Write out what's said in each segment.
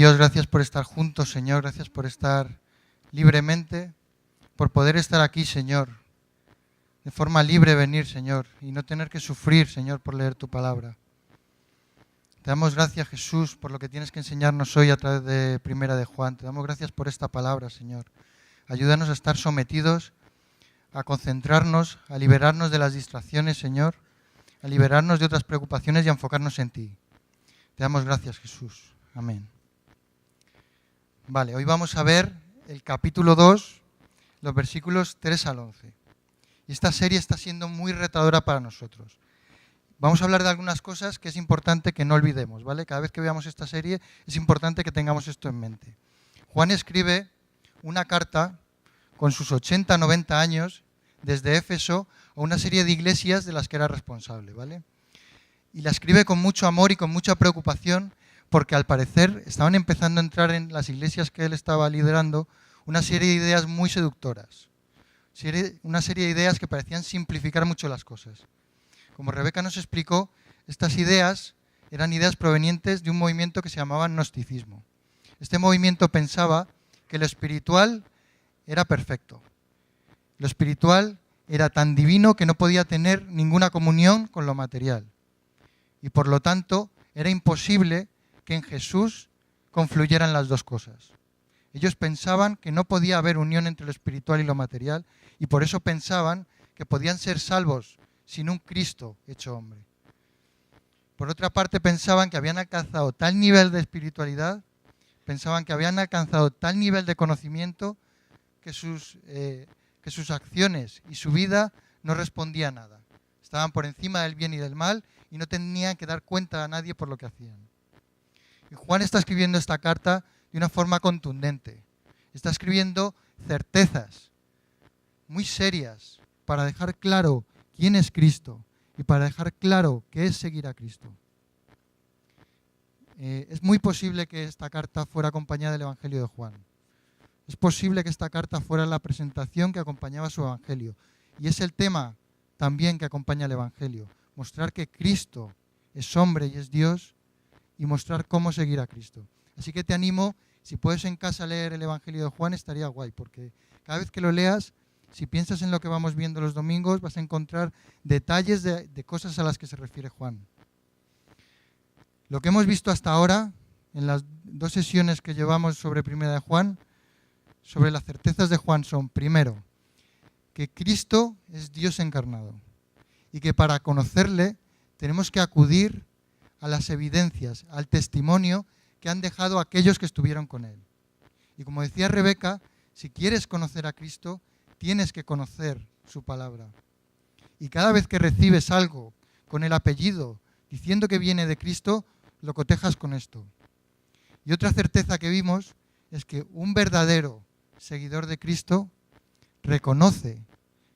Dios, gracias por estar juntos, Señor, gracias por estar libremente, por poder estar aquí, Señor, de forma libre venir, Señor, y no tener que sufrir, Señor, por leer tu palabra. Te damos gracias, Jesús, por lo que tienes que enseñarnos hoy a través de Primera de Juan. Te damos gracias por esta palabra, Señor. Ayúdanos a estar sometidos, a concentrarnos, a liberarnos de las distracciones, Señor, a liberarnos de otras preocupaciones y a enfocarnos en ti. Te damos gracias, Jesús. Amén. Vale, hoy vamos a ver el capítulo 2, los versículos 3 al 11. Y esta serie está siendo muy retadora para nosotros. Vamos a hablar de algunas cosas que es importante que no olvidemos, ¿vale? Cada vez que veamos esta serie es importante que tengamos esto en mente. Juan escribe una carta con sus 80, 90 años desde Éfeso a una serie de iglesias de las que era responsable, ¿vale? Y la escribe con mucho amor y con mucha preocupación porque al parecer estaban empezando a entrar en las iglesias que él estaba liderando una serie de ideas muy seductoras, una serie de ideas que parecían simplificar mucho las cosas. Como Rebeca nos explicó, estas ideas eran ideas provenientes de un movimiento que se llamaba gnosticismo. Este movimiento pensaba que lo espiritual era perfecto. Lo espiritual era tan divino que no podía tener ninguna comunión con lo material. Y por lo tanto, era imposible que en Jesús confluyeran las dos cosas. Ellos pensaban que no podía haber unión entre lo espiritual y lo material y por eso pensaban que podían ser salvos sin un Cristo hecho hombre. Por otra parte, pensaban que habían alcanzado tal nivel de espiritualidad, pensaban que habían alcanzado tal nivel de conocimiento que sus acciones y su vida no respondían a nada. Estaban por encima del bien y del mal y no tenían que dar cuenta a nadie por lo que hacían. Y Juan está escribiendo esta carta de una forma contundente. Está escribiendo certezas muy serias para dejar claro quién es Cristo y para dejar claro qué es seguir a Cristo. Es muy posible que esta carta fuera acompañada del Evangelio de Juan. Es posible que esta carta fuera la presentación que acompañaba su Evangelio. Y es el tema también que acompaña el Evangelio. Mostrar que Cristo es hombre y es Dios y mostrar cómo seguir a Cristo. Así que te animo, si puedes en casa leer el Evangelio de Juan, estaría guay, porque cada vez que lo leas, si piensas en lo que vamos viendo los domingos, vas a encontrar detalles de cosas a las que se refiere Juan. Lo que hemos visto hasta ahora, en las dos sesiones que llevamos sobre Primera de Juan, sobre las certezas de Juan son, primero, que Cristo es Dios encarnado y que para conocerle tenemos que acudir a las evidencias, al testimonio que han dejado aquellos que estuvieron con él. Y como decía Rebeca, si quieres conocer a Cristo, tienes que conocer su palabra. Y cada vez que recibes algo con el apellido diciendo que viene de Cristo, lo cotejas con esto. Y otra certeza que vimos es que un verdadero seguidor de Cristo reconoce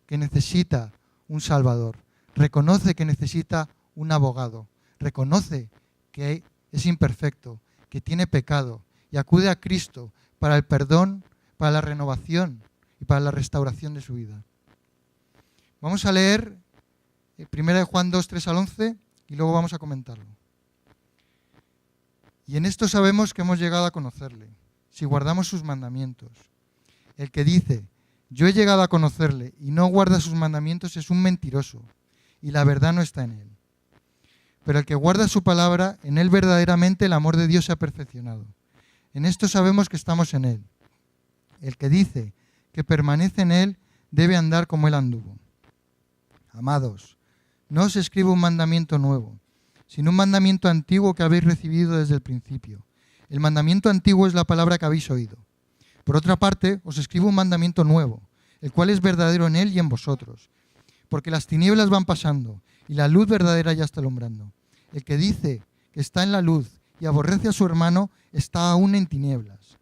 que necesita un Salvador, reconoce que necesita un abogado, reconoce que es imperfecto, que tiene pecado y acude a Cristo para el perdón, para la renovación y para la restauración de su vida. Vamos a leer 1 Juan 2, 3 al 11 y luego vamos a comentarlo. Y en esto sabemos que hemos llegado a conocerle, si guardamos sus mandamientos. El que dice, yo he llegado a conocerle y no guarda sus mandamientos es un mentiroso y la verdad no está en él. Pero el que guarda su palabra, en él verdaderamente el amor de Dios se ha perfeccionado. En esto sabemos que estamos en él. El que dice que permanece en él debe andar como él anduvo. Amados, no os escribo un mandamiento nuevo, sino un mandamiento antiguo que habéis recibido desde el principio. El mandamiento antiguo es la palabra que habéis oído. Por otra parte, os escribo un mandamiento nuevo, el cual es verdadero en él y en vosotros. Porque las tinieblas van pasando y la luz verdadera ya está alumbrando. El que dice que está en la luz y aborrece a su hermano está aún en tinieblas.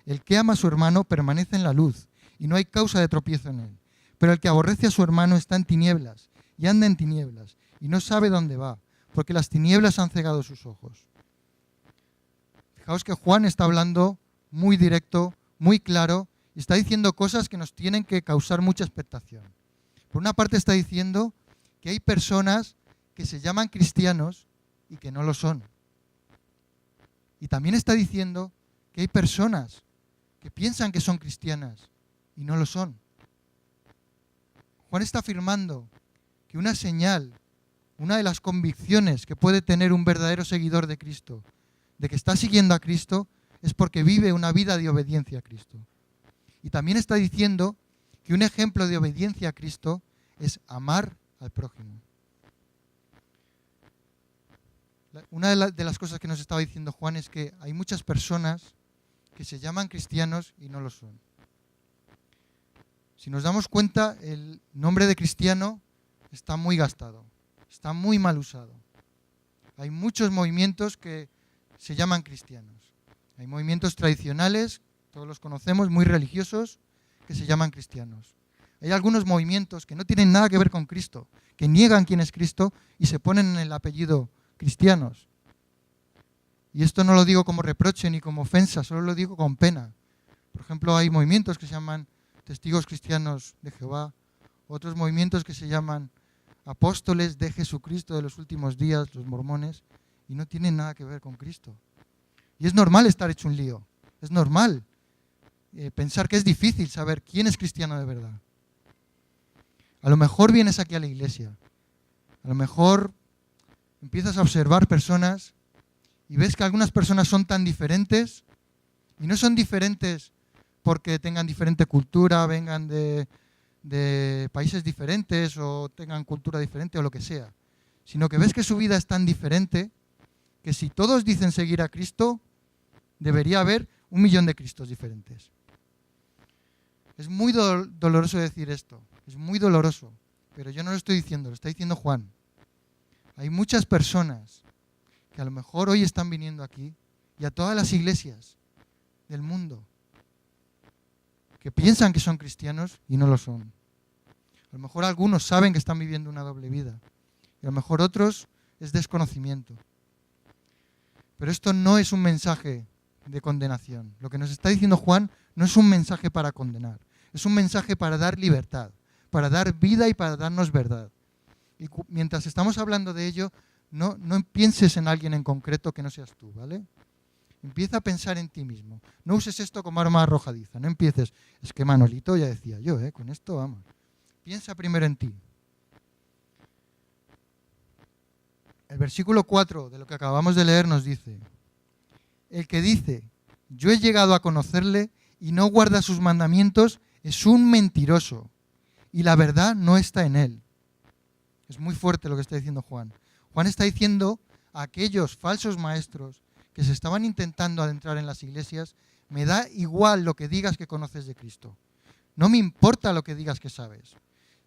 El que ama a su hermano permanece en la luz y no hay causa de tropiezo en él. Pero el que aborrece a su hermano está en tinieblas y anda en tinieblas y no sabe dónde va, porque las tinieblas han cegado sus ojos. Fijaos que Juan está hablando muy directo, muy claro, y está diciendo cosas que nos tienen que causar mucha expectación. Por una parte está diciendo que hay personas que se llaman cristianos y que no lo son. Y también está diciendo que hay personas que piensan que son cristianas y no lo son. Juan está afirmando que una señal, una de las convicciones que puede tener un verdadero seguidor de Cristo, de que está siguiendo a Cristo, es porque vive una vida de obediencia a Cristo. Y también está diciendo que un ejemplo de obediencia a Cristo es amar al prójimo. Una de las cosas que nos estaba diciendo Juan es que hay muchas personas que se llaman cristianos y no lo son. Si nos damos cuenta, el nombre de cristiano está muy gastado, está muy mal usado. Hay muchos movimientos que se llaman cristianos. Hay movimientos tradicionales, todos los conocemos, muy religiosos, que se llaman cristianos. Hay algunos movimientos que no tienen nada que ver con Cristo, que niegan quién es Cristo y se ponen en el apellido cristianos. Y esto no lo digo como reproche ni como ofensa, solo lo digo con pena. Por ejemplo, hay movimientos que se llaman Testigos Cristianos de Jehová, otros movimientos que se llaman Apóstoles de Jesucristo de los últimos días, los mormones, y no tienen nada que ver con Cristo. Y es normal estar hecho un lío, es normal pensar que es difícil saber quién es cristiano de verdad. A lo mejor vienes aquí a la iglesia, a lo mejor empiezas a observar personas y ves que algunas personas son tan diferentes, y no son diferentes porque tengan diferente cultura, vengan de países diferentes o tengan cultura diferente o lo que sea, sino que ves que su vida es tan diferente que si todos dicen seguir a Cristo, debería haber 1.000.000 de Cristos diferentes. Es muy doloroso decir esto, es muy doloroso, pero yo no lo estoy diciendo, lo está diciendo Juan. Hay muchas personas que a lo mejor hoy están viniendo aquí y a todas las iglesias del mundo que piensan que son cristianos y no lo son. A lo mejor algunos saben que están viviendo una doble vida y a lo mejor otros es desconocimiento. Pero esto no es un mensaje de condenación. Lo que nos está diciendo Juan no es un mensaje para condenar, es un mensaje para dar libertad, para dar vida y para darnos verdad. Y mientras estamos hablando de ello, no pienses en alguien en concreto que no seas tú, ¿vale? Empieza a pensar en ti mismo. No uses esto como arma arrojadiza. No empieces, es que Manolito ya decía yo, con esto vamos. Piensa primero en ti. El versículo 4 de lo que acabamos de leer nos dice: el que dice, yo he llegado a conocerle y no guarda sus mandamientos, es un mentiroso y la verdad no está en él. Es muy fuerte lo que está diciendo Juan. Juan está diciendo a aquellos falsos maestros que se estaban intentando adentrar en las iglesias: me da igual lo que digas que conoces de Cristo. No me importa lo que digas que sabes.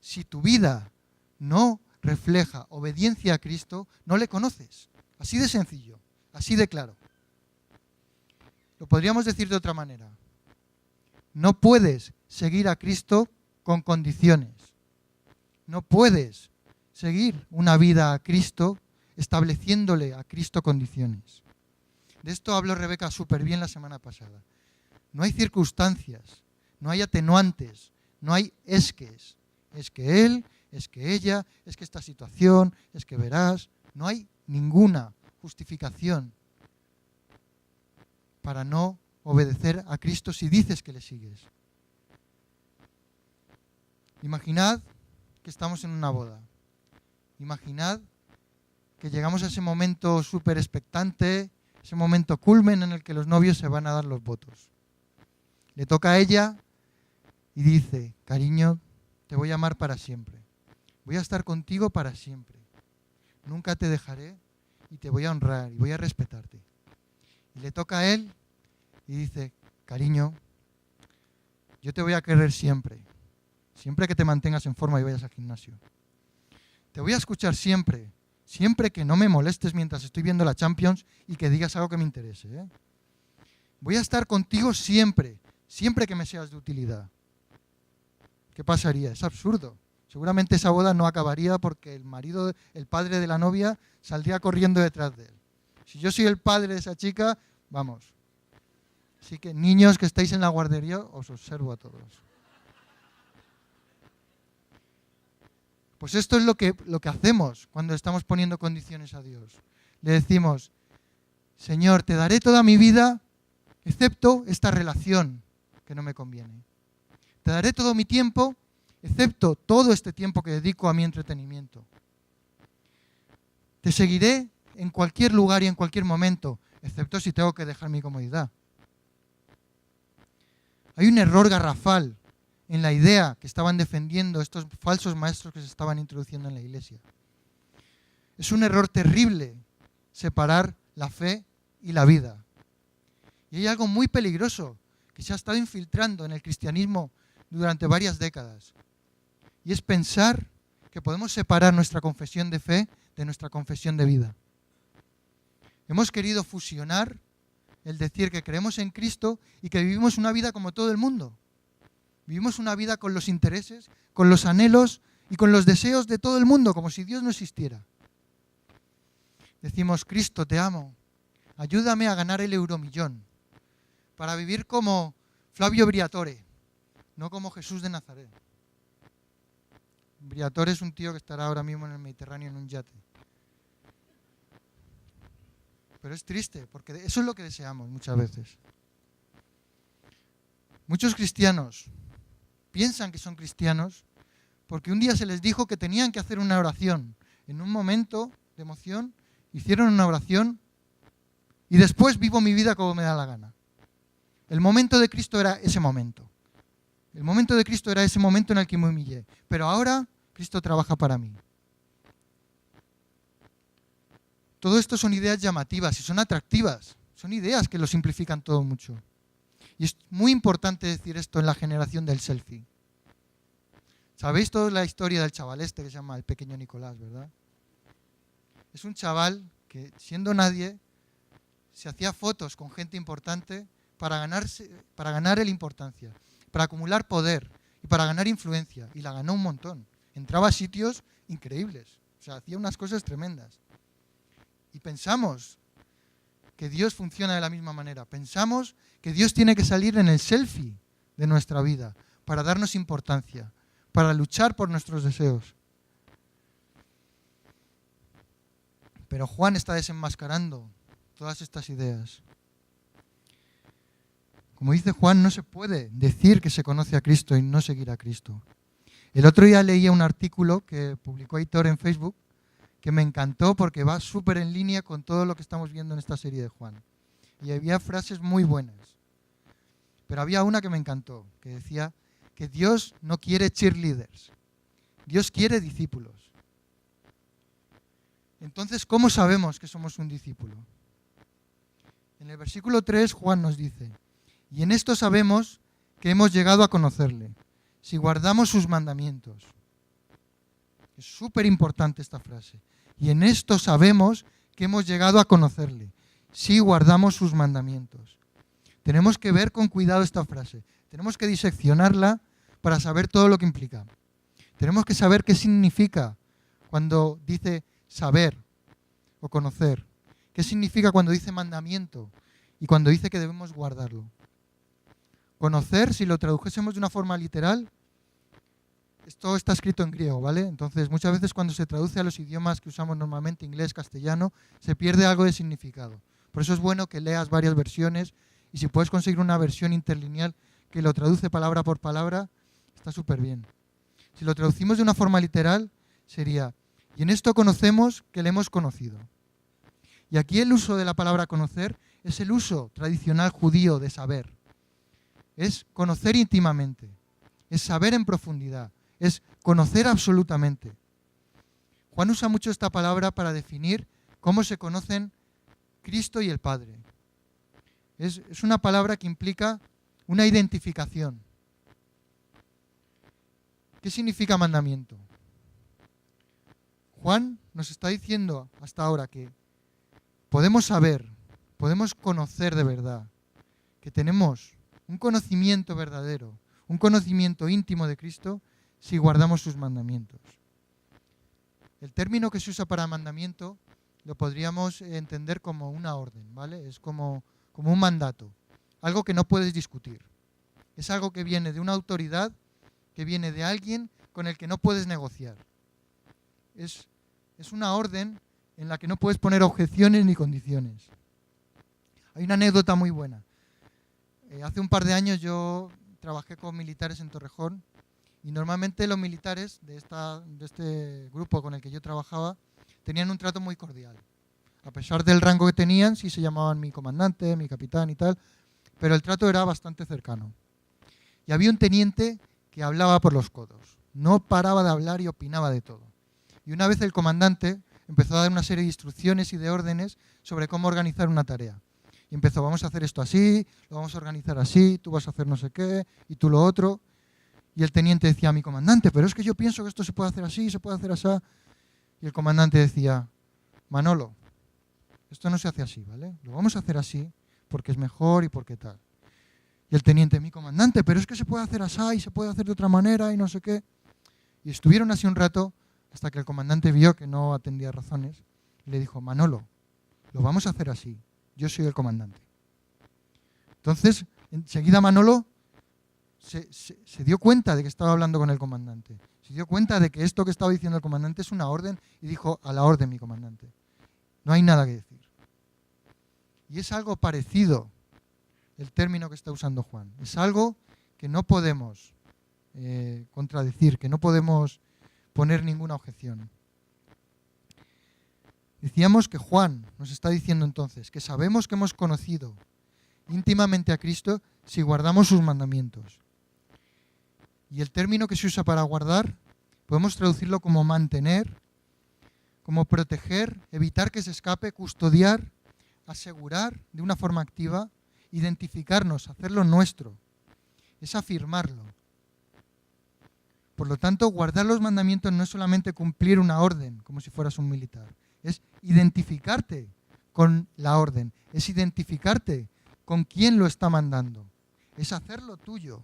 Si tu vida no refleja obediencia a Cristo, no le conoces. Así de sencillo, así de claro. Lo podríamos decir de otra manera. No puedes seguir a Cristo con condiciones. No puedes seguir una vida a Cristo estableciéndole a Cristo condiciones. De esto habló Rebeca súper bien la semana pasada. No hay circunstancias, no hay atenuantes, no hay esques. Es que él, es que ella, es que esta situación, es que verás. No hay ninguna justificación para no obedecer a Cristo si dices que le sigues. Imaginad que estamos en una boda. Imaginad que llegamos a ese momento súper expectante, ese momento culmen en el que los novios se van a dar los votos. Le toca a ella y dice: cariño, te voy a amar para siempre. Voy a estar contigo para siempre. Nunca te dejaré y te voy a honrar y voy a respetarte. Y le toca a él y dice: cariño, yo te voy a querer siempre. Siempre que te mantengas en forma y vayas al gimnasio. Te voy a escuchar siempre. Siempre que no me molestes mientras estoy viendo la Champions y que digas algo que me interese. Voy a estar contigo siempre. Siempre que me seas de utilidad. ¿Qué pasaría? Es absurdo. Seguramente esa boda no acabaría porque el padre de la novia saldría corriendo detrás de él. Si yo soy el padre de esa chica, vamos. Así que niños que estáis en la guardería, os observo a todos. Pues esto es lo que hacemos cuando estamos poniendo condiciones a Dios. Le decimos: Señor, te daré toda mi vida excepto esta relación que no me conviene. Te daré todo mi tiempo, excepto todo este tiempo que dedico a mi entretenimiento. Te seguiré en cualquier lugar y en cualquier momento, excepto si tengo que dejar mi comodidad. Hay un error garrafal en la idea que estaban defendiendo estos falsos maestros que se estaban introduciendo en la iglesia. Es un error terrible separar la fe y la vida. Y hay algo muy peligroso que se ha estado infiltrando en el cristianismo durante varias décadas. Y es pensar que podemos separar nuestra confesión de fe de nuestra confesión de vida. Hemos querido fusionar el decir que creemos en Cristo y que vivimos una vida como todo el mundo. Vivimos una vida con los intereses, con los anhelos y con los deseos de todo el mundo, como si Dios no existiera. Decimos, Cristo, te amo, ayúdame a ganar el euromillón, para vivir como Flavio Briatore, no como Jesús de Nazaret. Briatore es un tío que estará ahora mismo en el Mediterráneo en un yate. Pero es triste, porque eso es lo que deseamos muchas veces. Muchos cristianos piensan que son cristianos porque un día se les dijo que tenían que hacer una oración. En un momento de emoción hicieron una oración y después vivo mi vida como me da la gana. El momento de Cristo era ese momento. El momento de Cristo era ese momento en el que me humillé. Pero ahora Cristo trabaja para mí. Todo esto son ideas llamativas y son atractivas. Son ideas que lo simplifican todo mucho. Y es muy importante decir esto en la generación del selfie. Sabéis toda la historia del chaval este que se llama el pequeño Nicolás, ¿verdad? Es un chaval que, siendo nadie, se hacía fotos con gente importante para ganar la importancia, para acumular poder y para ganar influencia. Y la ganó un montón. Entraba a sitios increíbles. O sea, hacía unas cosas tremendas. Y pensamos que Dios funciona de la misma manera. Pensamos que Dios tiene que salir en el selfie de nuestra vida para darnos importancia, para luchar por nuestros deseos. Pero Juan está desenmascarando todas estas ideas. Como dice Juan, no se puede decir que se conoce a Cristo y no seguir a Cristo. El otro día leía un artículo que publicó Aitor en Facebook que me encantó porque va súper en línea con todo lo que estamos viendo en esta serie de Juan. Y había frases muy buenas. Pero había una que me encantó, que decía que Dios no quiere cheerleaders. Dios quiere discípulos. Entonces, ¿cómo sabemos que somos un discípulo? En el versículo 3, Juan nos dice, y en esto sabemos que hemos llegado a conocerle, si guardamos sus mandamientos. Es súper importante esta frase. Y en esto sabemos que hemos llegado a conocerle, si guardamos sus mandamientos. Tenemos que ver con cuidado esta frase. Tenemos que diseccionarla para saber todo lo que implica. Tenemos que saber qué significa cuando dice saber o conocer. ¿Qué significa cuando dice mandamiento y cuando dice que debemos guardarlo? Conocer, si lo tradujésemos de una forma literal, esto está escrito en griego, ¿vale? Entonces, muchas veces cuando se traduce a los idiomas que usamos normalmente, inglés, castellano, se pierde algo de significado. Por eso es bueno que leas varias versiones y si puedes conseguir una versión interlineal que lo traduce palabra por palabra, está súper bien. Si lo traducimos de una forma literal, sería, y en esto conocemos que le hemos conocido. Y aquí el uso de la palabra conocer es el uso tradicional judío de saber. Es conocer íntimamente, es saber en profundidad, es conocer absolutamente. Juan usa mucho esta palabra para definir cómo se conocen Cristo y el Padre. Es una palabra que implica una identificación. ¿Qué significa mandamiento? Juan nos está diciendo hasta ahora que podemos saber, podemos conocer de verdad, que tenemos un conocimiento verdadero, un conocimiento íntimo de Cristo si guardamos sus mandamientos. El término que se usa para mandamiento lo podríamos entender como una orden, ¿vale? Es como un mandato, algo que no puedes discutir. Es algo que viene de una autoridad, que viene de alguien con el que no puedes negociar. Es una orden en la que no puedes poner objeciones ni condiciones. Hay una anécdota muy buena. Hace un par de años yo trabajé con militares en Torrejón y normalmente los militares de este grupo con el que yo trabajaba tenían un trato muy cordial. A pesar del rango que tenían, sí se llamaban mi comandante, mi capitán y tal, pero el trato era bastante cercano. Y había un teniente que hablaba por los codos. No paraba de hablar y opinaba de todo. Y una vez el comandante empezó a dar una serie de instrucciones y de órdenes sobre cómo organizar una tarea. Y empezó, vamos a hacer esto así, lo vamos a organizar así, tú vas a hacer no sé qué, y tú lo otro. Y el teniente decía a mi comandante, pero es que yo pienso que esto se puede hacer así, se puede hacer así. Y el comandante decía, Manolo, esto no se hace así, ¿vale? Lo vamos a hacer así porque es mejor y porque tal. Y el teniente, mi comandante, pero es que se puede hacer así y se puede hacer de otra manera y no sé qué. Y estuvieron así un rato hasta que el comandante vio que no atendía razones y le dijo, Manolo, lo vamos a hacer así, yo soy el comandante. Entonces, enseguida Manolo se dio cuenta de que estaba hablando con el comandante. Se dio cuenta de que esto que estaba diciendo el comandante es una orden y dijo, a la orden, mi comandante. No hay nada que decir. Y es algo parecido el término que está usando Juan. Es algo que no podemos contradecir, que no podemos poner ninguna objeción. Decíamos que Juan nos está diciendo entonces que sabemos que hemos conocido íntimamente a Cristo si guardamos sus mandamientos. Y el término que se usa para guardar podemos traducirlo como mantener, como proteger, evitar que se escape, custodiar, asegurar de una forma activa, identificarnos, hacerlo nuestro. Es afirmarlo. Por lo tanto, guardar los mandamientos no es solamente cumplir una orden, como si fueras un militar. Es identificarte con la orden. Es identificarte con quién lo está mandando. Es hacerlo tuyo.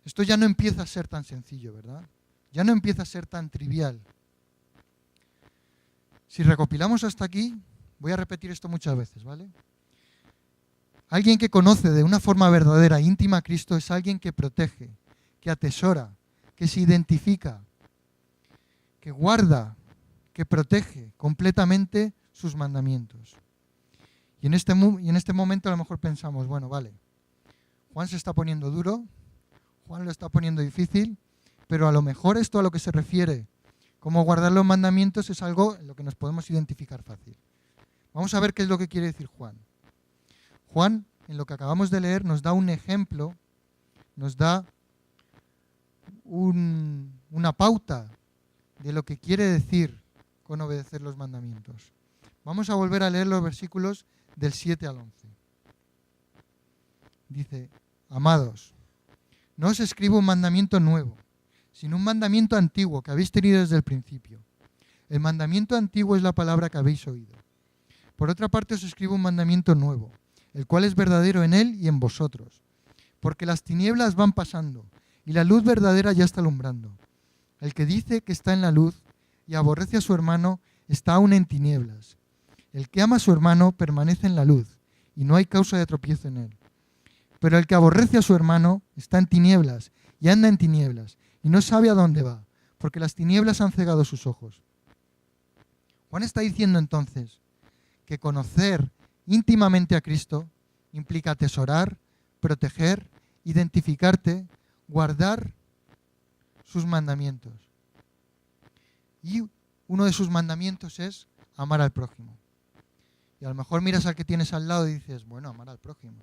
Esto ya no empieza a ser tan sencillo, ¿verdad? Ya no empieza a ser tan trivial. Si recopilamos hasta aquí, voy a repetir esto muchas veces, ¿vale? Alguien que conoce de una forma verdadera, íntima a Cristo, es alguien que protege, que atesora, que se identifica, que guarda, que protege completamente sus mandamientos. Y en este momento a lo mejor pensamos, bueno, vale, Juan se está poniendo duro, Juan lo está poniendo difícil, pero a lo mejor esto a lo que se refiere, cómo guardar los mandamientos, es algo en lo que nos podemos identificar fácil. Vamos a ver qué es lo que quiere decir Juan. Juan, en lo que acabamos de leer, nos da un ejemplo, nos da una pauta de lo que quiere decir con obedecer los mandamientos. Vamos a volver a leer los versículos del 7 al 11. Dice, amados, no os escribo un mandamiento nuevo, sino un mandamiento antiguo que habéis tenido desde el principio. El mandamiento antiguo es la palabra que habéis oído. Por otra parte os escribo un mandamiento nuevo, el cual es verdadero en él y en vosotros. Porque las tinieblas van pasando y la luz verdadera ya está alumbrando. El que dice que está en la luz y aborrece a su hermano está aún en tinieblas. El que ama a su hermano permanece en la luz y no hay causa de tropiezo en él. Pero el que aborrece a su hermano está en tinieblas y anda en tinieblas y no sabe a dónde va, porque las tinieblas han cegado sus ojos. Juan está diciendo entonces que conocer íntimamente a Cristo implica atesorar, proteger, identificarte, guardar sus mandamientos. Y uno de sus mandamientos es amar al prójimo. Y a lo mejor miras al que tienes al lado y dices, bueno, amar al prójimo.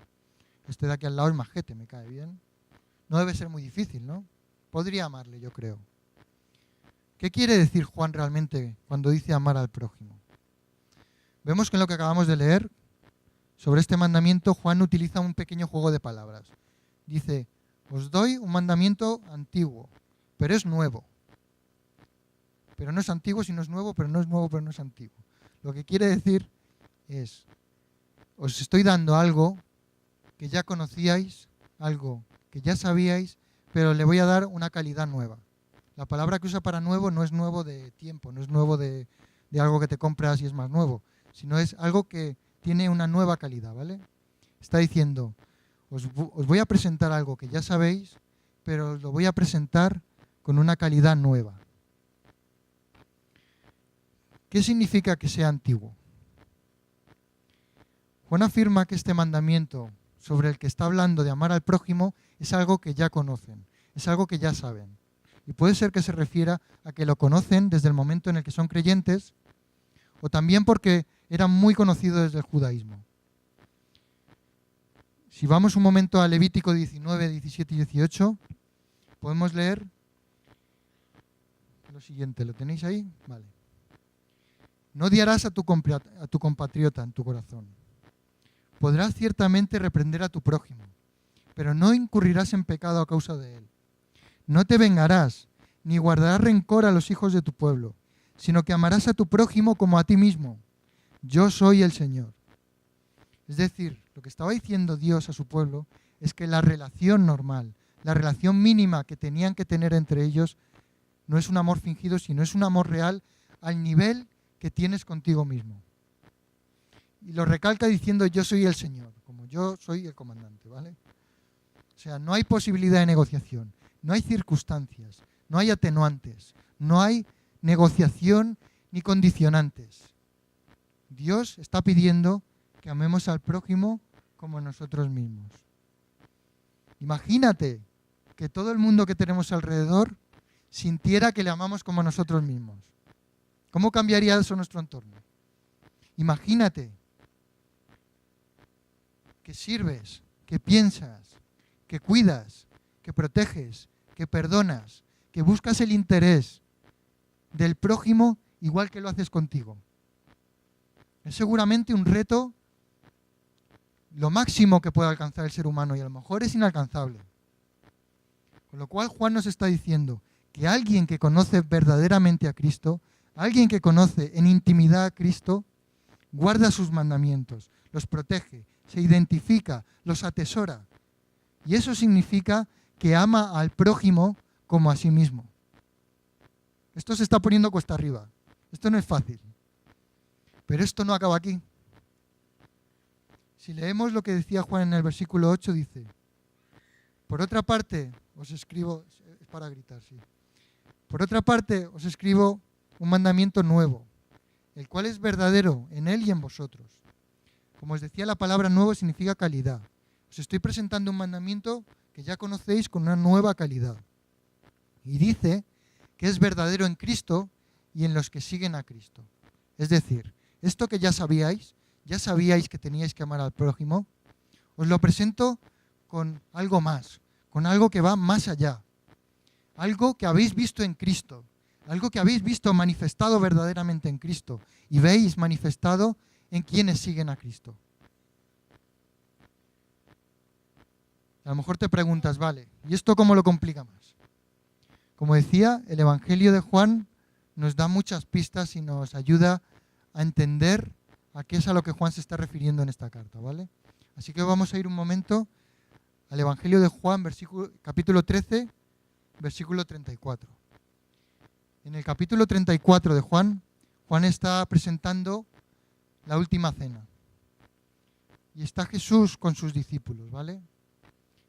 Este de aquí al lado es majete, me cae bien. No debe ser muy difícil, ¿no? Podría amarle, yo creo. ¿Qué quiere decir Juan realmente cuando dice amar al prójimo? Vemos que en lo que acabamos de leer, sobre este mandamiento, Juan utiliza un pequeño juego de palabras. Dice, os doy un mandamiento antiguo, pero es nuevo. Pero no es antiguo, sino es nuevo, pero no es nuevo, pero no es antiguo. Lo que quiere decir es, os estoy dando algo que ya conocíais, algo que ya sabíais, pero le voy a dar una calidad nueva. La palabra que usa para nuevo no es nuevo de tiempo, no es nuevo de algo que te compras y es más nuevo, sino es algo que tiene una nueva calidad, ¿vale? Está diciendo, os voy a presentar algo que ya sabéis, pero os lo voy a presentar con una calidad nueva. ¿Qué significa que sea antiguo? Juan afirma que este mandamiento sobre el que está hablando de amar al prójimo es algo que ya conocen, es algo que ya saben. Y puede ser que se refiera a que lo conocen desde el momento en el que son creyentes, o también porque era muy conocido desde el judaísmo. Si vamos un momento a Levítico 19, 17 y 18, podemos leer lo siguiente. ¿Lo tenéis ahí? Vale. No odiarás a tu compatriota en tu corazón. Podrás ciertamente reprender a tu prójimo, pero no incurrirás en pecado a causa de él. No te vengarás, ni guardarás rencor a los hijos de tu pueblo, sino que amarás a tu prójimo como a ti mismo. Yo soy el Señor. Es decir, lo que estaba diciendo Dios a su pueblo es que la relación normal, la relación mínima que tenían que tener entre ellos, no es un amor fingido, sino es un amor real al nivel que tienes contigo mismo. Y lo recalca diciendo yo soy el Señor, como yo soy el comandante, ¿vale? O sea, no hay posibilidad de negociación, no hay circunstancias, no hay atenuantes, no hay negociación ni condicionantes. Dios está pidiendo que amemos al prójimo como nosotros mismos. Imagínate que todo el mundo que tenemos alrededor sintiera que le amamos como nosotros mismos. ¿Cómo cambiaría eso nuestro entorno? Imagínate que sirves, que piensas, que cuidas, que proteges, que perdonas, que buscas el interés del prójimo igual que lo haces contigo. Es seguramente un reto lo máximo que puede alcanzar el ser humano y a lo mejor es inalcanzable. Con lo cual Juan nos está diciendo que alguien que conoce verdaderamente a Cristo, alguien que conoce en intimidad a Cristo, guarda sus mandamientos, los protege, se identifica, los atesora. Y eso significa que ama al prójimo como a sí mismo. Esto se está poniendo cuesta arriba. Esto no es fácil. Pero esto no acaba aquí. Si leemos lo que decía Juan en el versículo 8, dice, por otra parte, os escribo, es para gritar, sí. Por otra parte, os escribo un mandamiento nuevo, el cual es verdadero en él y en vosotros. Como os decía, la palabra nuevo significa calidad. Os estoy presentando un mandamiento que ya conocéis con una nueva calidad. Y dice que es verdadero en Cristo y en los que siguen a Cristo. Es decir, esto que ya sabíais que teníais que amar al prójimo, os lo presento con algo más, con algo que va más allá. Algo que habéis visto en Cristo, algo que habéis visto manifestado verdaderamente en Cristo y veis manifestado en quienes siguen a Cristo. A lo mejor te preguntas, vale, ¿y esto cómo lo complica más? Como decía, el Evangelio de Juan nos da muchas pistas y nos ayuda a entender a qué es a lo que Juan se está refiriendo en esta carta, ¿vale? Así que vamos a ir un momento al Evangelio de Juan, capítulo 13, versículo 34. En el capítulo 34 de Juan, Juan está presentando la última cena. Y está Jesús con sus discípulos, ¿vale?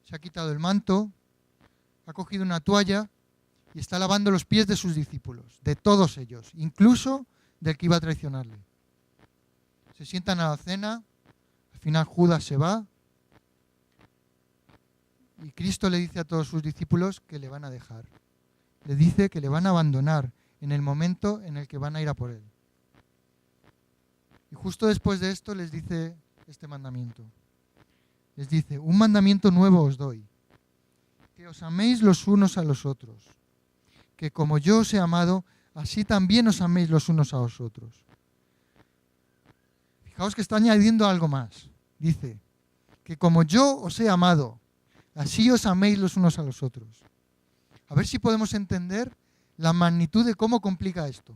Se ha quitado el manto, ha cogido una toalla y está lavando los pies de sus discípulos, de todos ellos, incluso del que iba a traicionarle. Se sientan a la cena, al final Judas se va y Cristo le dice a todos sus discípulos que le van a dejar. Le dice que le van a abandonar en el momento en el que van a ir a por él. Y justo después de esto les dice este mandamiento. Les dice, un mandamiento nuevo os doy, que os améis los unos a los otros, que como yo os he amado, así también os améis los unos a los otros. Fijaos que está añadiendo algo más. Dice, que como yo os he amado, así os améis los unos a los otros. A ver si podemos entender la magnitud de cómo complica esto.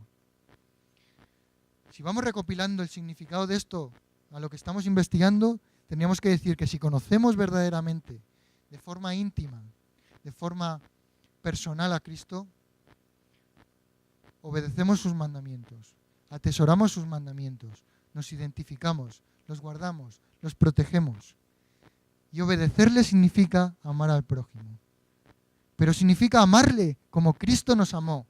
Si vamos recopilando el significado de esto a lo que estamos investigando, tendríamos que decir que si conocemos verdaderamente, de forma íntima, de forma personal a Cristo, obedecemos sus mandamientos, atesoramos sus mandamientos, nos identificamos, los guardamos, los protegemos. Y obedecerle significa amar al prójimo. Pero significa amarle como Cristo nos amó.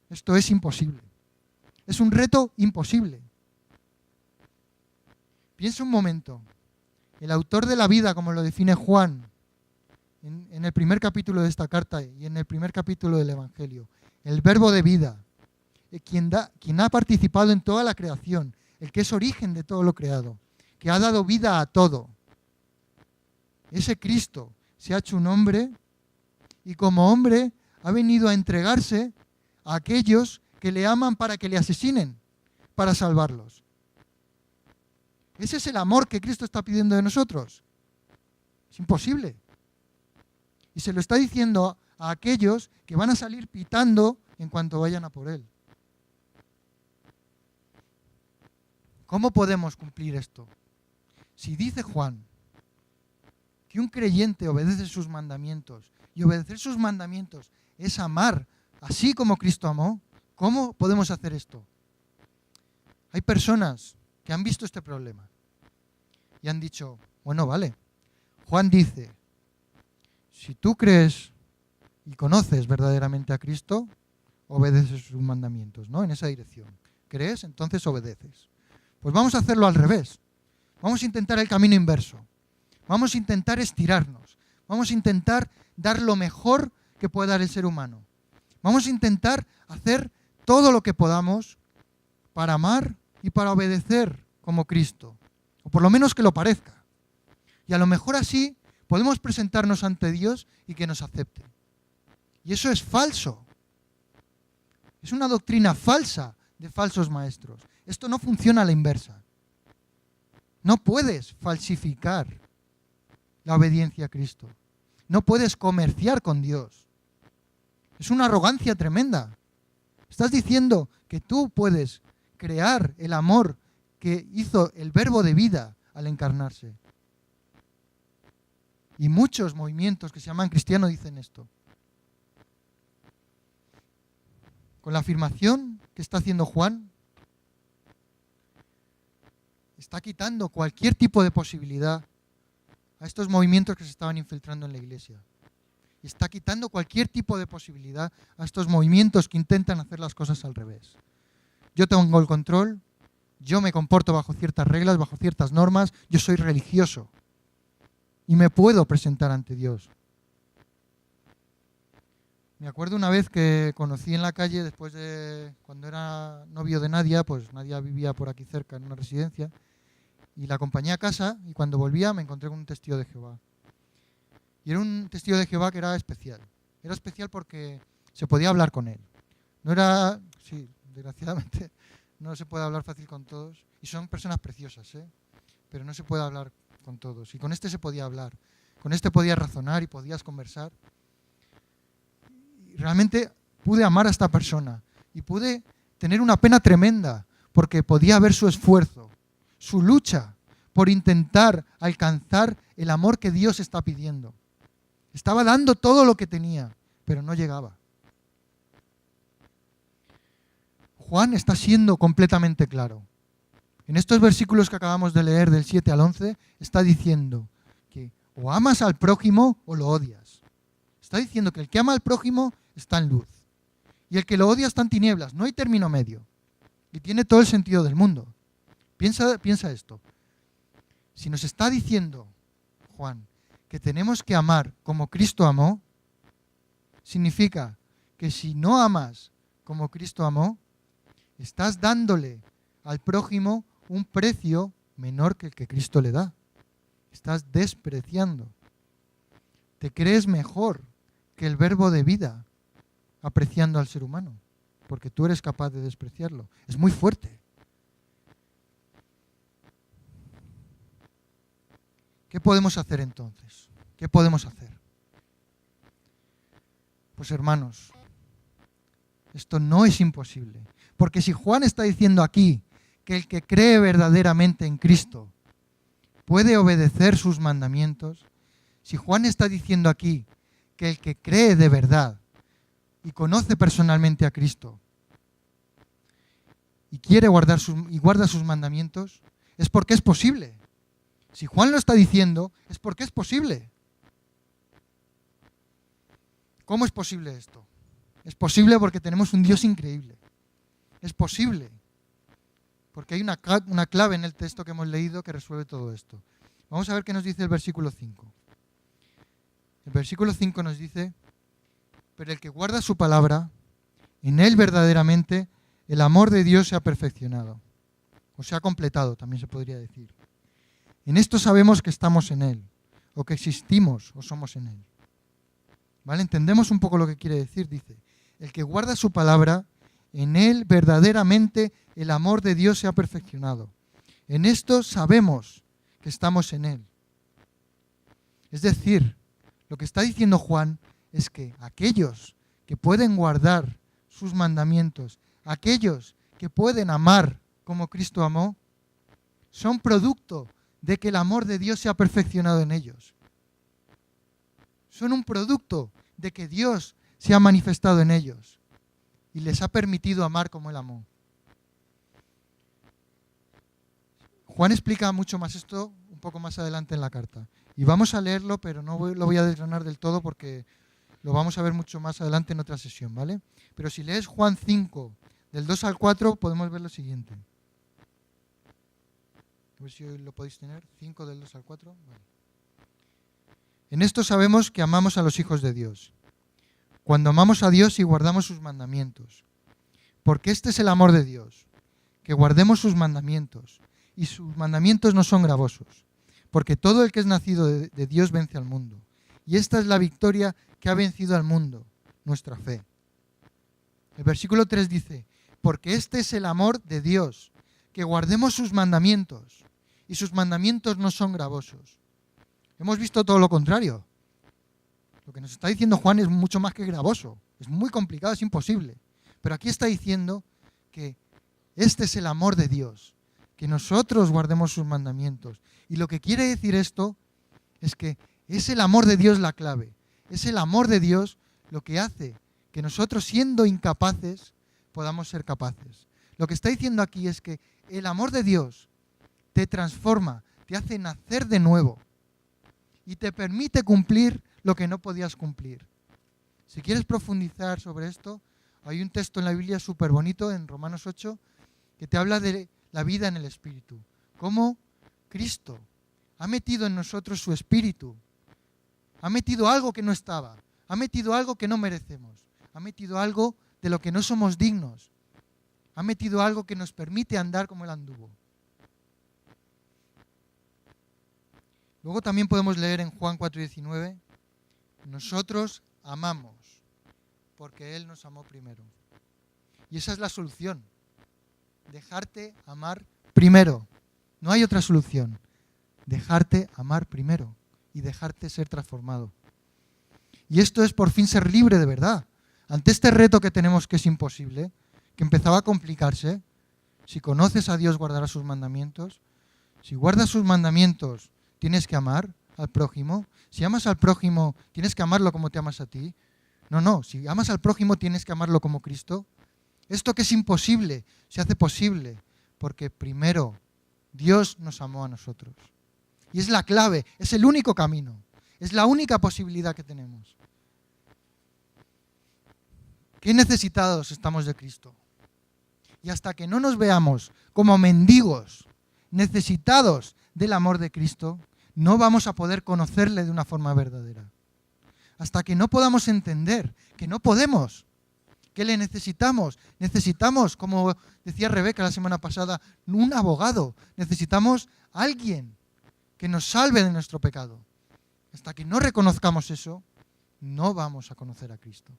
Esto es imposible. Es un reto imposible. Piensa un momento. El autor de la vida, como lo define Juan en el primer capítulo de esta carta y en el primer capítulo del Evangelio, el verbo de vida, quien ha participado en toda la creación, el que es origen de todo lo creado, que ha dado vida a todo. Ese Cristo se ha hecho un hombre y como hombre ha venido a entregarse a aquellos que le aman para que le asesinen, para salvarlos. Ese es el amor que Cristo está pidiendo de nosotros. Es imposible. Y se lo está diciendo a aquellos que van a salir pitando en cuanto vayan a por Él. ¿Cómo podemos cumplir esto? Si dice Juan que un creyente obedece sus mandamientos, y obedecer sus mandamientos es amar así como Cristo amó, ¿cómo podemos hacer esto? Hay personas que han visto este problema y han dicho, bueno, vale, Juan dice, si tú crees y conoces verdaderamente a Cristo, obedeces sus mandamientos, ¿no? En esa dirección. ¿Crees? Entonces obedeces. Pues vamos a hacerlo al revés. Vamos a intentar el camino inverso. Vamos a intentar estirarnos. Vamos a intentar dar lo mejor que puede dar el ser humano. Vamos a intentar hacer todo lo que podamos para amar y para obedecer como Cristo. O por lo menos que lo parezca. Y a lo mejor así podemos presentarnos ante Dios y que nos acepte. Y eso es falso. Es una doctrina falsa de falsos maestros. Esto no funciona a la inversa. No puedes falsificar la obediencia a Cristo. No puedes comerciar con Dios. Es una arrogancia tremenda. Estás diciendo que tú puedes crear el amor que hizo el verbo de vida al encarnarse. Y muchos movimientos que se llaman cristianos dicen esto. Con la afirmación que está haciendo Juan, está quitando cualquier tipo de posibilidad a estos movimientos que se estaban infiltrando en la iglesia. Y está quitando cualquier tipo de posibilidad a estos movimientos que intentan hacer las cosas al revés. Yo tengo el control, yo me comporto bajo ciertas reglas, bajo ciertas normas, yo soy religioso y me puedo presentar ante Dios. Me acuerdo una vez que conocí en la calle, después de cuando era novio de Nadia, pues Nadia vivía por aquí cerca en una residencia, y la acompañé a casa y cuando volvía me encontré con un testigo de Jehová. Y era un testigo de Jehová que era especial. Era especial porque se podía hablar con él. No era, sí, desgraciadamente, no se puede hablar fácil con todos. Y son personas preciosas, pero no se puede hablar con todos. Y con este se podía hablar. Con este podías razonar y podías conversar. Y realmente pude amar a esta persona. Y pude tener una pena tremenda porque podía ver su esfuerzo, su lucha por intentar alcanzar el amor que Dios está pidiendo. Estaba dando todo lo que tenía, pero no llegaba. Juan está siendo completamente claro. En estos versículos que acabamos de leer del 7 al 11, está diciendo que o amas al prójimo o lo odias. Está diciendo que el que ama al prójimo está en luz y el que lo odia está en tinieblas. No hay término medio. Y tiene todo el sentido del mundo. Piensa esto. Si nos está diciendo Juan que tenemos que amar como Cristo amó, significa que si no amas como Cristo amó, estás dándole al prójimo un precio menor que el que Cristo le da. Estás despreciando. Te crees mejor que el verbo de vida, apreciando al ser humano, porque tú eres capaz de despreciarlo. Es muy fuerte. ¿Qué podemos hacer entonces? ¿Qué podemos hacer? Pues hermanos, esto no es imposible. Porque si Juan está diciendo aquí que el que cree verdaderamente en Cristo puede obedecer sus mandamientos, si Juan está diciendo aquí que el que cree de verdad y conoce personalmente a Cristo y quiere guarda sus mandamientos, es porque es posible. Si Juan lo está diciendo, es porque es posible. ¿Cómo es posible esto? Es posible porque tenemos un Dios increíble. Es posible porque hay una clave en el texto que hemos leído que resuelve todo esto. Vamos a ver qué nos dice el versículo 5. El versículo 5 nos dice: pero el que guarda su palabra, en él verdaderamente el amor de Dios se ha perfeccionado, o se ha completado, también se podría decir. En esto sabemos que estamos en él, o que existimos o somos en él. ¿Vale? Entendemos un poco lo que quiere decir. Dice: el que guarda su palabra, en él verdaderamente el amor de Dios se ha perfeccionado. En esto sabemos que estamos en él. Es decir, lo que está diciendo Juan es que aquellos que pueden guardar sus mandamientos, aquellos que pueden amar como Cristo amó, son producto de que el amor de Dios se ha perfeccionado en ellos. Son un producto de que Dios se ha manifestado en ellos y les ha permitido amar como Él amó. Juan explica mucho más esto un poco más adelante en la carta. Y vamos a leerlo, pero no lo voy a desgranar del todo porque lo vamos a ver mucho más adelante en otra sesión, ¿vale? Pero si lees Juan 5, del 2 al 4, podemos ver lo siguiente. A ver si hoy lo podéis tener. 5 del 2 al 4. Vale. En esto sabemos que amamos a los hijos de Dios, cuando amamos a Dios y guardamos sus mandamientos. Porque este es el amor de Dios, que guardemos sus mandamientos, y sus mandamientos no son gravosos, porque todo el que es nacido de Dios vence al mundo. Y esta es la victoria que ha vencido al mundo, nuestra fe. El versículo 3 dice: porque este es el amor de Dios, que guardemos sus mandamientos, y sus mandamientos no son gravosos. Hemos visto todo lo contrario. Lo que nos está diciendo Juan es mucho más que gravoso. Es muy complicado, es imposible. Pero aquí está diciendo que este es el amor de Dios, que nosotros guardemos sus mandamientos. Y lo que quiere decir esto es que es el amor de Dios la clave. Es el amor de Dios lo que hace que nosotros, siendo incapaces, podamos ser capaces. Lo que está diciendo aquí es que el amor de Dios te transforma, te hace nacer de nuevo y te permite cumplir lo que no podías cumplir. Si quieres profundizar sobre esto, hay un texto en la Biblia súper bonito, en Romanos 8, que te habla de la vida en el Espíritu. Cómo Cristo ha metido en nosotros su Espíritu. Ha metido algo que no estaba. Ha metido algo que no merecemos. Ha metido algo de lo que no somos dignos. Ha metido algo que nos permite andar como Él anduvo. Luego también podemos leer en Juan 4:19, nosotros amamos porque Él nos amó primero. Y esa es la solución, dejarte amar primero. No hay otra solución, dejarte amar primero y dejarte ser transformado. Y esto es por fin ser libre de verdad. Ante este reto que tenemos, que es imposible, que empezaba a complicarse, si conoces a Dios guardarás sus mandamientos. Si guardas sus mandamientos, tienes que amar al prójimo. Si amas al prójimo, tienes que amarlo como te amas a ti. No, si amas al prójimo, tienes que amarlo como Cristo. Esto que es imposible, se hace posible, porque primero Dios nos amó a nosotros. Y es la clave, es el único camino, es la única posibilidad que tenemos. ¿Qué necesitados estamos de Cristo? Y hasta que no nos veamos como mendigos, necesitados del amor de Cristo, no vamos a poder conocerle de una forma verdadera. Hasta que no podamos entender que no podemos, que le necesitamos. Necesitamos, como decía Rebeca la semana pasada, un abogado. Necesitamos alguien que nos salve de nuestro pecado. Hasta que no reconozcamos eso, no vamos a conocer a Cristo.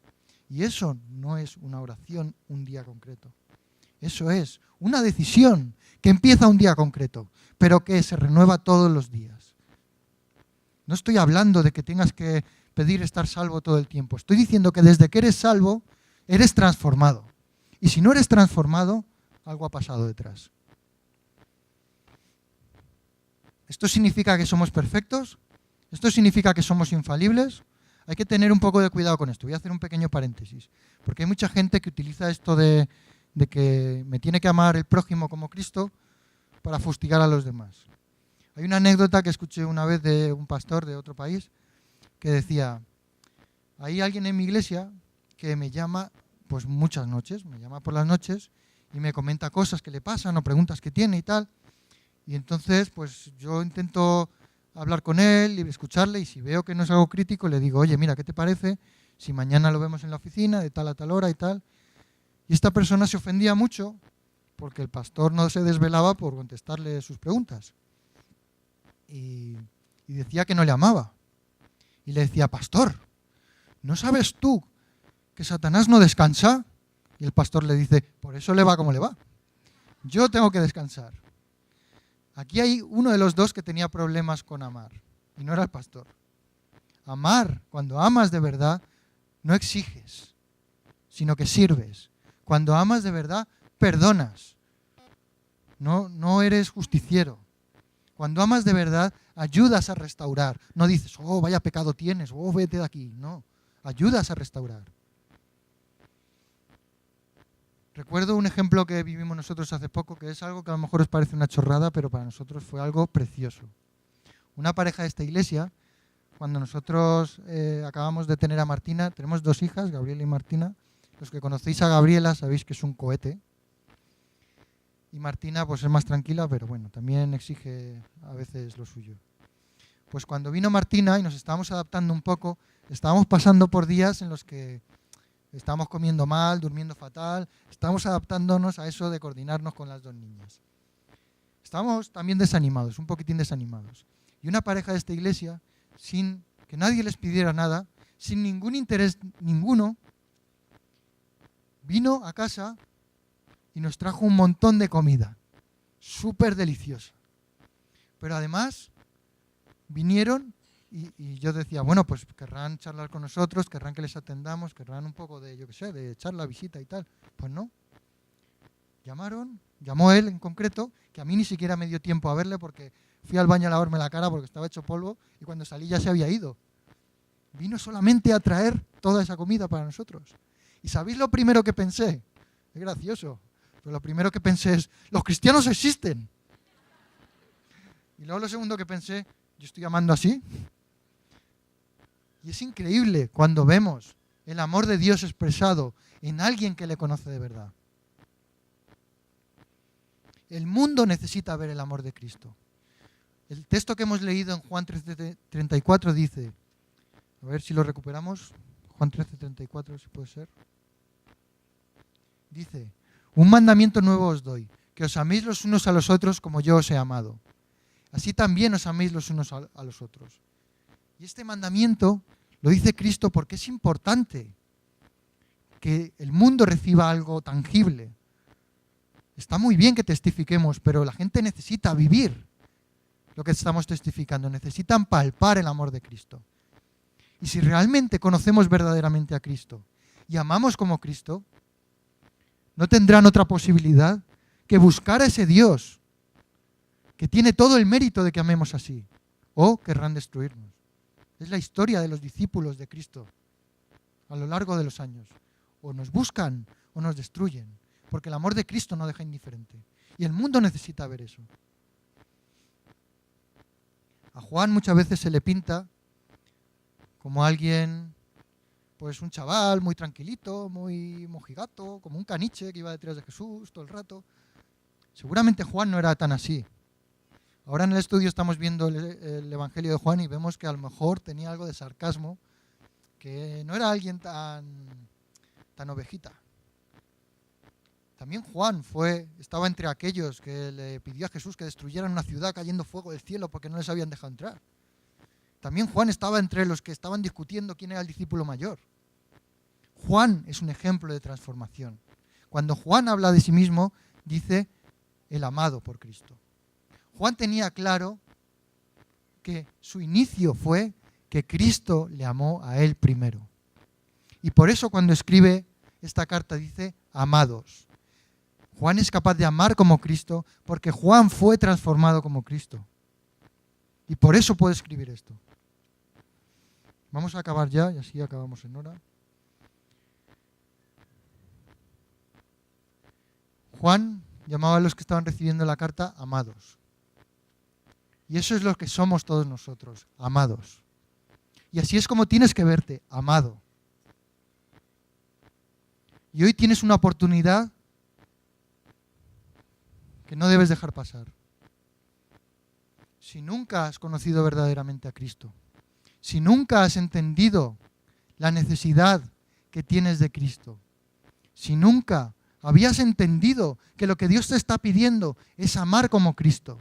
Y eso no es una oración un día concreto. Eso es una decisión que empieza un día concreto, pero que se renueva todos los días. No estoy hablando de que tengas que pedir estar salvo todo el tiempo. Estoy diciendo que desde que eres salvo, eres transformado. Y si no eres transformado, algo ha pasado detrás. ¿Esto significa que somos perfectos? ¿Esto significa que somos infalibles? Hay que tener un poco de cuidado con esto. Voy a hacer un pequeño paréntesis. Porque hay mucha gente que utiliza esto de que me tiene que amar el prójimo como Cristo para fustigar a los demás. Hay una anécdota que escuché una vez de un pastor de otro país que decía: hay alguien en mi iglesia que me llama pues muchas noches, me llama por las noches y me comenta cosas que le pasan o preguntas que tiene y tal. Y entonces, pues yo intento hablar con él y escucharle, y si veo que no es algo crítico, le digo, oye, mira, ¿qué te parece si mañana lo vemos en la oficina de tal a tal hora y tal? Y esta persona se ofendía mucho porque el pastor no se desvelaba por contestarle sus preguntas. Y decía que no le amaba. Y le decía, pastor, ¿no sabes tú que Satanás no descansa? Y el pastor le dice, por eso le va como le va. Yo tengo que descansar. Aquí hay uno de los dos que tenía problemas con amar, y no era el pastor. Amar, cuando amas de verdad, no exiges, sino que sirves. Cuando amas de verdad, perdonas. No eres justiciero. Cuando amas de verdad, ayudas a restaurar. No dices, oh, vaya pecado tienes, oh, vete de aquí. No, ayudas a restaurar. Recuerdo un ejemplo que vivimos nosotros hace poco, que es algo que a lo mejor os parece una chorrada, pero para nosotros fue algo precioso. Una pareja de esta iglesia, cuando nosotros acabamos de tener a Martina, tenemos 2 hijas, Gabriela y Martina. Los que conocéis a Gabriela sabéis que es un cohete. Y Martina pues es más tranquila, pero bueno, también exige a veces lo suyo. Pues cuando vino Martina y nos estábamos adaptando un poco, estábamos pasando por días en los que estábamos comiendo mal, durmiendo fatal, estábamos adaptándonos a eso de coordinarnos con las 2 niñas. Estábamos también desanimados, un poquitín desanimados. Y una pareja de esta iglesia, sin que nadie les pidiera nada, sin ningún interés ninguno, vino a casa y nos trajo un montón de comida, súper deliciosa. Pero además vinieron y yo decía, bueno, pues querrán charlar con nosotros, querrán que les atendamos, querrán un poco de, yo qué sé, de charla, visita y tal. Pues no. Llamó él en concreto, que a mí ni siquiera me dio tiempo a verle porque fui al baño a lavarme la cara porque estaba hecho polvo y cuando salí ya se había ido. Vino solamente a traer toda esa comida para nosotros. ¿Y sabéis lo primero que pensé? Es gracioso, pero lo primero que pensé es, los cristianos existen. Y luego lo segundo que pensé, ¿yo estoy amando así? Y es increíble cuando vemos el amor de Dios expresado en alguien que le conoce de verdad. El mundo necesita ver el amor de Cristo. El texto que hemos leído en Juan 13:34 dice, a ver si lo recuperamos, Juan 13:34, si puede ser. Dice, un mandamiento nuevo os doy, que os améis los unos a los otros como yo os he amado. Así también os améis los unos a los otros. Y este mandamiento lo dice Cristo porque es importante que el mundo reciba algo tangible. Está muy bien que testifiquemos, pero la gente necesita vivir lo que estamos testificando. Necesitan palpar el amor de Cristo. Y si realmente conocemos verdaderamente a Cristo y amamos como Cristo, no tendrán otra posibilidad que buscar a ese Dios que tiene todo el mérito de que amemos así, o querrán destruirnos. Es la historia de los discípulos de Cristo a lo largo de los años. O nos buscan o nos destruyen, porque el amor de Cristo no deja indiferente. Y el mundo necesita ver eso. A Juan muchas veces se le pinta como alguien, pues un chaval muy tranquilito, muy mojigato, como un caniche que iba detrás de Jesús todo el rato. Seguramente Juan no era tan así. Ahora en el estudio estamos viendo el Evangelio de Juan y vemos que a lo mejor tenía algo de sarcasmo, que no era alguien tan ovejita. También Juan estaba entre aquellos que le pidió a Jesús que destruyeran una ciudad cayendo fuego del cielo porque no les habían dejado entrar. También Juan estaba entre los que estaban discutiendo quién era el discípulo mayor. Juan es un ejemplo de transformación. Cuando Juan habla de sí mismo, dice el amado por Cristo. Juan tenía claro que su inicio fue que Cristo le amó a él primero. Y por eso cuando escribe esta carta dice amados. Juan es capaz de amar como Cristo porque Juan fue transformado como Cristo. Y por eso puede escribir esto. Vamos a acabar ya y así acabamos en hora. Juan llamaba a los que estaban recibiendo la carta amados. Y eso es lo que somos todos nosotros, amados. Y así es como tienes que verte, amado. Y hoy tienes una oportunidad que no debes dejar pasar. Si nunca has conocido verdaderamente a Cristo, si nunca has entendido la necesidad que tienes de Cristo, si nunca habías entendido que lo que Dios te está pidiendo es amar como Cristo,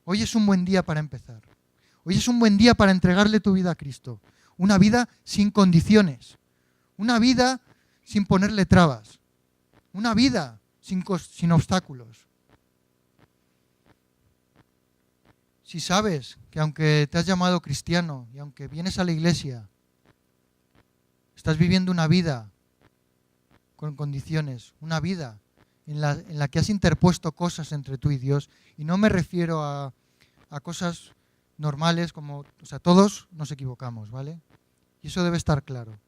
hoy es un buen día para empezar. Hoy es un buen día para entregarle tu vida a Cristo. Una vida sin condiciones, una vida sin ponerle trabas, una vida sin obstáculos. Si sabes que aunque te has llamado cristiano y aunque vienes a la iglesia, estás viviendo una vida con condiciones, una vida en la que has interpuesto cosas entre tú y Dios, y no me refiero a cosas normales como, todos nos equivocamos, ¿vale? Y eso debe estar claro.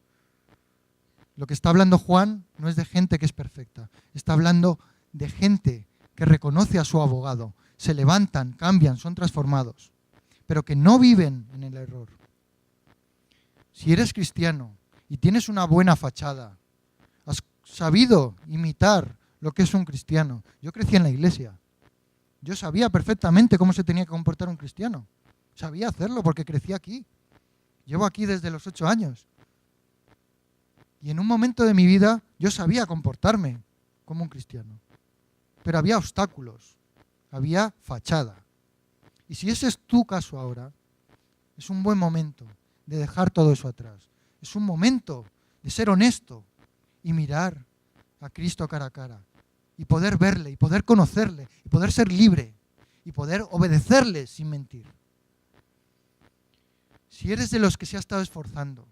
Lo que está hablando Juan no es de gente que es perfecta, está hablando de gente que reconoce a su abogado, se levantan, cambian, son transformados, pero que no viven en el error. Si eres cristiano y tienes una buena fachada, has sabido imitar lo que es un cristiano. Yo crecí en la iglesia. Yo sabía perfectamente cómo se tenía que comportar un cristiano. Sabía hacerlo porque crecí aquí. Llevo aquí desde los 8 años. Y en un momento de mi vida yo sabía comportarme como un cristiano. Pero había obstáculos, había fachada. Y si ese es tu caso ahora, es un buen momento de dejar todo eso atrás. Es un momento de ser honesto y mirar a Cristo cara a cara. Y poder verle, y poder conocerle, y poder ser libre, y poder obedecerle sin mentir. Si eres de los que se ha estado esforzando,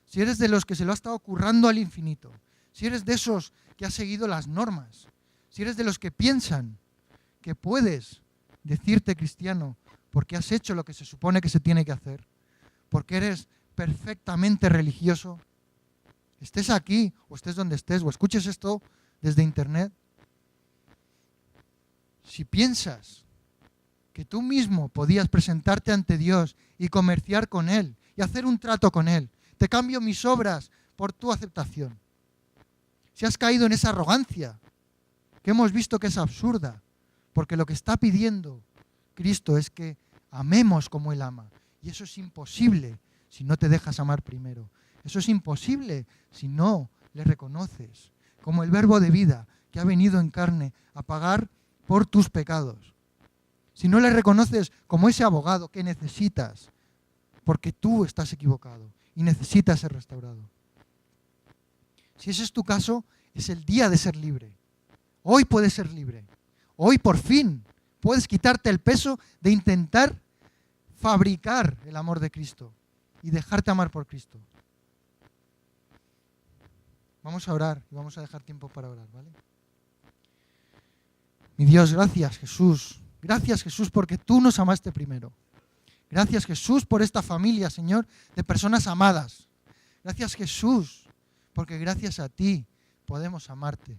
si eres de los que se lo ha estado currando al infinito, si eres de esos que has seguido las normas, si eres de los que piensan que puedes decirte cristiano porque has hecho lo que se supone que se tiene que hacer, porque eres perfectamente religioso, estés aquí o estés donde estés o escuches esto desde internet, si piensas que tú mismo podías presentarte ante Dios y comerciar con Él y hacer un trato con Él, te cambio mis obras por tu aceptación. Si has caído en esa arrogancia que hemos visto que es absurda, porque lo que está pidiendo Cristo es que amemos como Él ama. Y eso es imposible si no te dejas amar primero. Eso es imposible si no le reconoces como el verbo de vida que ha venido en carne a pagar por tus pecados. Si no le reconoces como ese abogado que necesitas, porque tú estás equivocado y necesitas ser restaurado. Si ese es tu caso, es el día de ser libre. Hoy puedes ser libre. Hoy por fin puedes quitarte el peso de intentar fabricar el amor de Cristo y dejarte amar por Cristo. Vamos a orar y vamos a dejar tiempo para orar, ¿vale? Mi Dios, gracias Jesús. Gracias Jesús porque tú nos amaste primero. Gracias Jesús por esta familia, Señor, de personas amadas. Gracias Jesús porque gracias a ti podemos amarte.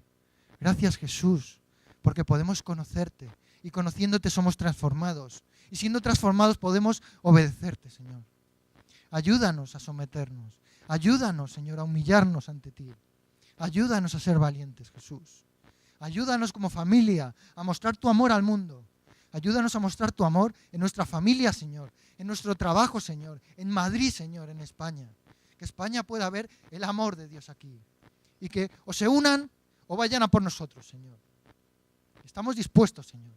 Gracias Jesús porque podemos conocerte y conociéndote somos transformados. Y siendo transformados podemos obedecerte, Señor. Ayúdanos a someternos. Ayúdanos, Señor, a humillarnos ante ti. Ayúdanos a ser valientes, Jesús. Ayúdanos como familia a mostrar tu amor al mundo. Ayúdanos a mostrar tu amor en nuestra familia, Señor, en nuestro trabajo, Señor, en Madrid, Señor, en España. Que España pueda ver el amor de Dios aquí. Y que o se unan o vayan a por nosotros, Señor. Estamos dispuestos, Señor.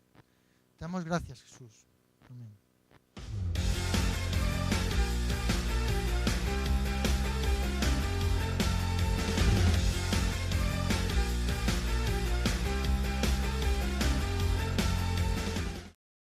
Te damos gracias, Jesús. Amén.